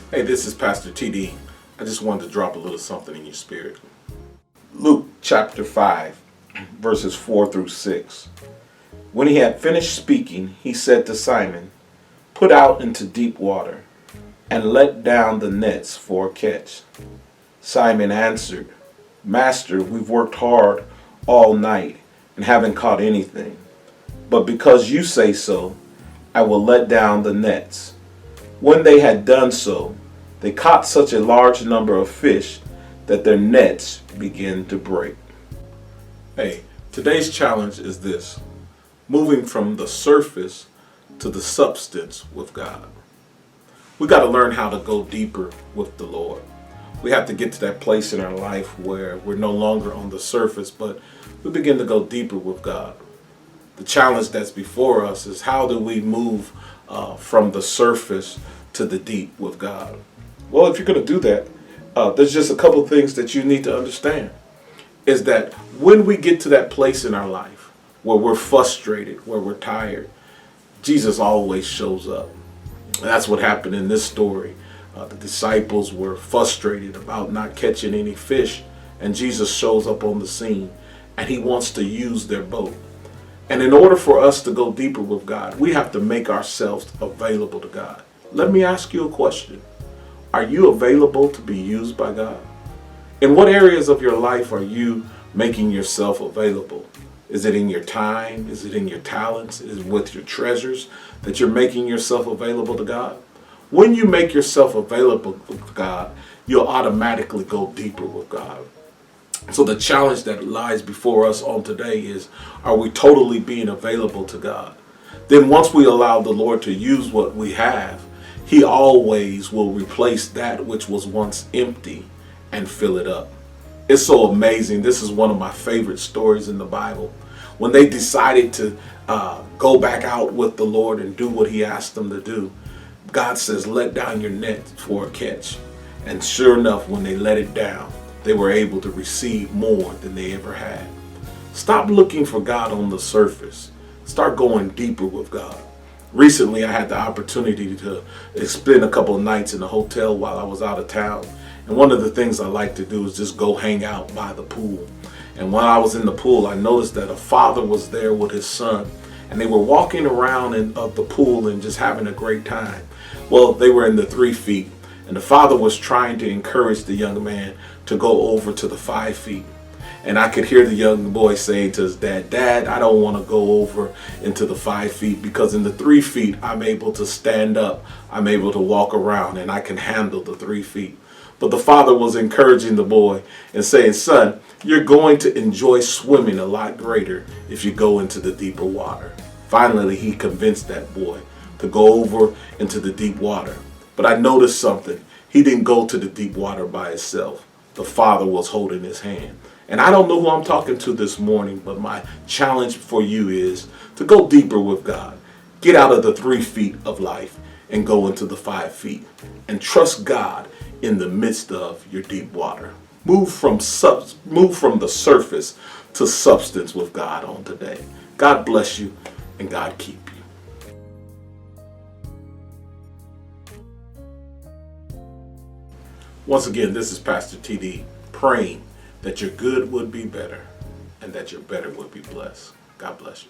Hey, this is Pastor TD. I just wanted to drop a little something in your spirit. Luke chapter 5, verses 4 through 6. When he had finished speaking, he said to Simon, "Put out into deep water, and let down the nets for a catch." Simon answered, "Master, we've worked hard all night and haven't caught anything. But because you say so, I will let down the nets." When they had done so, they caught such a large number of fish that their nets began to break. Hey, today's challenge is this: moving from the surface to the substance with God. We got to learn how to go deeper with the Lord. We have to get to that place in our life where we're no longer on the surface, but we begin to go deeper with God. The challenge that's before us is, how do we move from the surface to the deep with God? Well, if you're going to do that, there's just a couple of things that you need to understand. Is that when we get to that place in our life where we're frustrated, where we're tired, Jesus always shows up. And that's what happened in this story. The disciples were frustrated about not catching any fish, and Jesus shows up on the scene, and he wants to use their boat. And in order for us to go deeper with God, we have to make ourselves available to God. Let me ask you a question. Are you available to be used by God? In what areas of your life are you making yourself available? Is it in your time? Is it in your talents? Is it with your treasures that you're making yourself available to God? When you make yourself available with God, you'll automatically go deeper with God. So the challenge that lies before us on today is, are we totally being available to God? Then once we allow the Lord to use what we have, he always will replace that which was once empty and fill it up. It's so amazing. This is one of my favorite stories in the Bible. When they decided to go back out with the Lord and do what he asked them to do, God says, "Let down your net for a catch." And sure enough, when they let it down, they were able to receive more than they ever had. Stop looking for God on the surface. Start going deeper with God. Recently, I had the opportunity to spend a couple of nights in a hotel while I was out of town. And one of the things I like to do is just go hang out by the pool. And while I was in the pool, I noticed that a father was there with his son. And they were walking around in the pool and just having a great time. Well, they were in the 3 feet. And the father was trying to encourage the young man to go over to the 5 feet. And I could hear the young boy saying to his dad, "Dad, I don't want to go over into the 5 feet, because in the 3 feet, I'm able to stand up, I'm able to walk around, and I can handle the 3 feet." But the father was encouraging the boy and saying, "Son, you're going to enjoy swimming a lot greater if you go into the deeper water." Finally, he convinced that boy to go over into the deep water. But I noticed something. He didn't go to the deep water by himself. The father was holding his hand. And I don't know who I'm talking to this morning, but my challenge for you is to go deeper with God. Get out of the 3 feet of life and go into the 5 feet. And trust God in the midst of your deep water. Move from the surface to substance with God on today. God bless you, and God keep you. Once again, this is Pastor TD, praying that your good would be better and that your better would be blessed. God bless you.